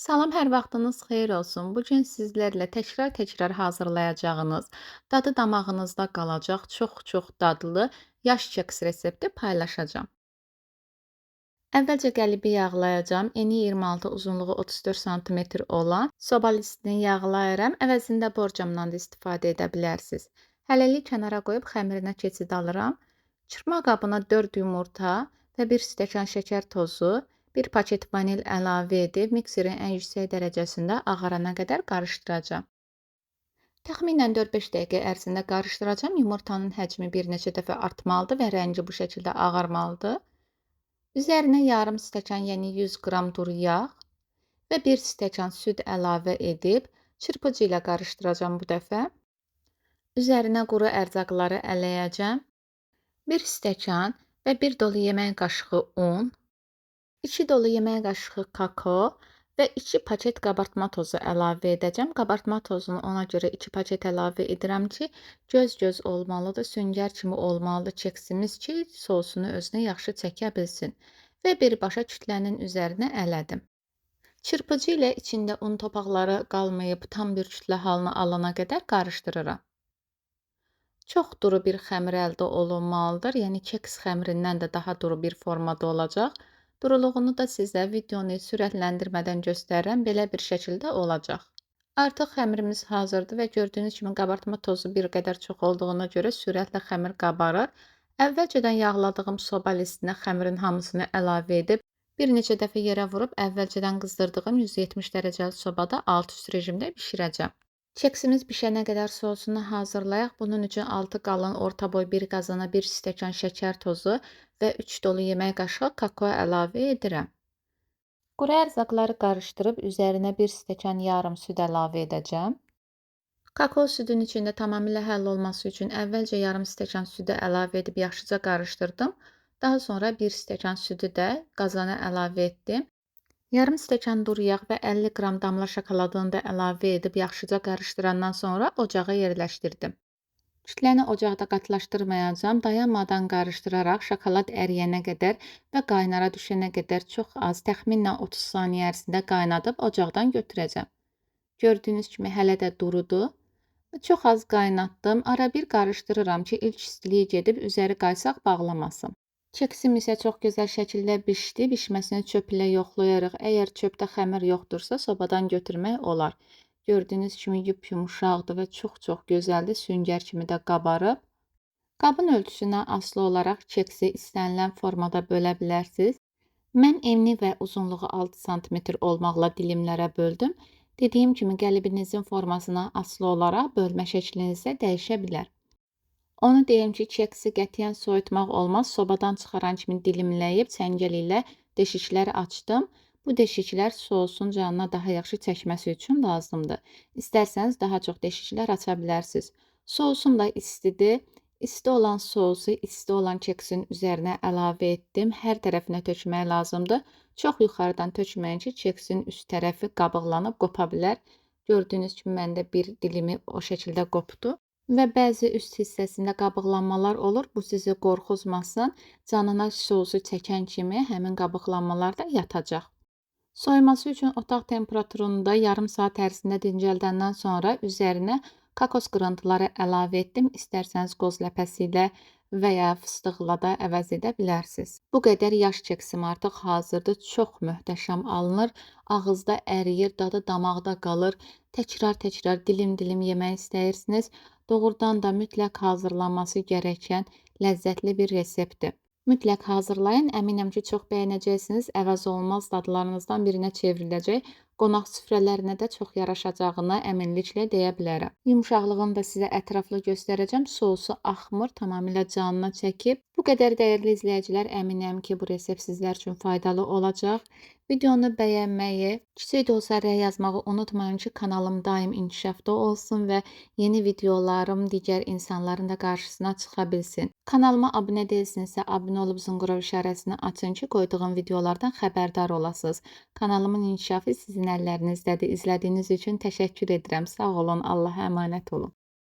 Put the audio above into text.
Salam, hər vaxtınız xeyir olsun. Bu gün sizlərlə təkrar-təkrar hazırlayacağınız, dadı damağınızda qalacaq çox-çox dadlı yaş keks resepti paylaşacağam. Əvvəlcə qəlibi yağlayacağam. Eni 26, uzunluğu 34 sm olan soba listini yağlayıram. Əvəzində borcamdan da istifadə edə bilərsiniz. Hələlik kənara qoyub xəmirinə keçid alıram. Çırpma qabına 4 yumurta və 1 stəkan şəkər tozu, 1 paket vanil əlavə edib mikserin ən yüksək dərəcəsində ağarana qədər qarışdıracağam. Təxminən 4-5 dəqiqə ərzində qarışdıracağam. Yumurtanın həcmi bir neçə dəfə artmalıdır və rəngi bu şəkildə ağarmalıdır. Üzərinə yarım stəkan, yəni 100 qram duru yağ və 1 stəkan süd əlavə edib çırpıcı ilə qarışdıracağam bu dəfə. Üzərinə quru ərzaqları ələyəcəm. 1 stəkan və 1 dolu yemək qaşığı un, 2 dolu yemək qaşığı kakao və 2 paket qabartma tozu əlavə edəcəm. Qabartma tozunu ona görə 2 paket əlavə edirəm ki, göz-göz olmalıdır, süngər kimi olmalıdır keksimiz ki, sosunu özünə yaxşı çəkə bilsin. Və birbaşa kütlənin üzərinə elədim. Çırpıcı ilə içində un topaqları qalmayıb tam bir kütlə halına alana qədər qarışdırıram. Çox duru bir xəmir əldə olunmalıdır, yəni keks xəmirindən də daha duru bir formada olacaq. Duruluğunu da sizə videonu sürətləndirmədən göstərirəm, belə bir şəkildə olacaq. Artıq xəmirimiz hazırdır və gördüyünüz kimi qabartma tozu bir qədər çox olduğuna görə sürətlə xəmir qabarır. Əvvəlcədən yağladığım soba listinə xəmirin hamısını əlavə edib, bir neçə dəfə yerə vurub əvvəlcədən qızdırdığım 170 dərəcəli sobada alt-üst rejimdə bişirəcəm. Keksimiz bişənə qədər sosunu hazırlayaq. Bunun üçün 6 qalın orta boy bir qazana 1 stəkan şəkər tozu və 3 dolu yemək qaşığı kakao əlavə edirəm. Quru ərzaqları qarışdırıb üzərinə 1 stəkan yarım süd əlavə edəcəm. Kakao südün içində tamamilə həll olması üçün əvvəlcə yarım stəkan südü əlavə edib yaxşıca qarışdırdım. Daha sonra 1 stəkan südü də qazana əlavə etdim. Yarım stəkan duru yağ və 50 qram damla şokoladını da əlavə edib yaxşıca qarışdırandan sonra ocağa yerləşdirdim. Kütləni ocaqda qatılaşdırmayacağam. Dayanmadan qarışdıraraq şokolad əriyənə qədər və qaynara düşənə qədər çox az, təxminən 30 saniyə ərzində qaynadıb ocaqdan götürəcəm. Gördüyünüz kimi hələ də durudur. Çox az qaynatdım. Ara bir qarışdırıram ki, ilk istiliyi gedib üzəri qaysaq bağlamasın. Keksim isə çox gözəl şəkildə bişdi. Bişməsini çöp ilə yoxlayarıq. Əgər çöpdə xəmir yoxdursa, sobadan götürmək olar. Gördüyünüz kimi yumşaqdır və çox-çox gözəldir. Süngər kimi də qabarıb. Qabın ölçüsünə asılı olaraq keksi istənilən formada bölə bilərsiniz. Mən enli və uzunluğu 6 sm olmaqla dilimlərə böldüm. Dediyim kimi qəlibinizin formasına asılı olaraq bölmə şəkliniz də dəyişə bilər. Onu deyim ki, keksi qətiyyən soyutmaq olmaz. Sobadan çıxaran kimi dilimləyib çəngəl ilə deşiklər açdım. Bu deşiklər sosun canına daha yaxşı çəkməsi üçün lazımdır. İstərsəniz daha çox deşiklər aça bilərsiniz. Sosum da istidir. İsti olan sosu isti olan keksin üzərinə əlavə etdim. Hər tərəfinə tökmək lazımdır. Çox yuxarıdan tökməyin ki, keksin üst tərəfi qabıqlanıb qopa bilər. Gördüyünüz kimi məndə bir dilimi o şəkildə qopdu. Və bəzi üst hissəsində qabıqlanmalar olur. Bu sizi qorxuzmasın. Canına sosu çəkən kimi həmin qabıqlanmalar da yatacaq. Soyması üçün otaq temperaturunda yarım saat ərzində dincəldəndən sonra üzərinə kakos qırıntıları əlavə etdim. İstərsəniz qoz ləpəsi ilə və ya fıstıqla da əvəz edə bilərsiniz. Bu qədər yaş keksim artıq hazırdır. Çox möhtəşəm alınır. Ağızda əriyir, dadı damaqda qalır. Təkrar-təkrar dilim-dilim yemək istəyirsiniz. Doğrudan da mütləq hazırlanması gərəkən ləzzətli bir reseptdir. Mütləq hazırlayın. Əminəm ki, çox bəyənəcəksiniz. Əvəz olunmaz dadlarınızdan birinə çevriləcək. Qonaq süfrələrinə də çox yaraşacağına əminliklə deyə bilərəm. Yumşaqlığını da sizə ətraflı göstərəcəm. Sosu axmır, tamamilə canına çəkib. Bu qədər dəyərli izləyicilər, əminəm ki, bu resept sizlər üçün faydalı olacaq. Videonu bəyənməyi, kiçik də olsa rəy yazmağı unutmayın ki, kanalım daim inkişafda olsun və yeni videolarım digər insanların da qarşısına çıxa bilsin. Kanalıma abunə deyilsinizsə, abunə olub zınqrov işarəsini açın ki, qoyduğum videolardan xəbərdar olasınız. Kanalımın inkişafı sizin əllərinizdədir. İzlədiyiniz üçün təşəkkür edirəm. Sağ olun, Allaha əmanət olun.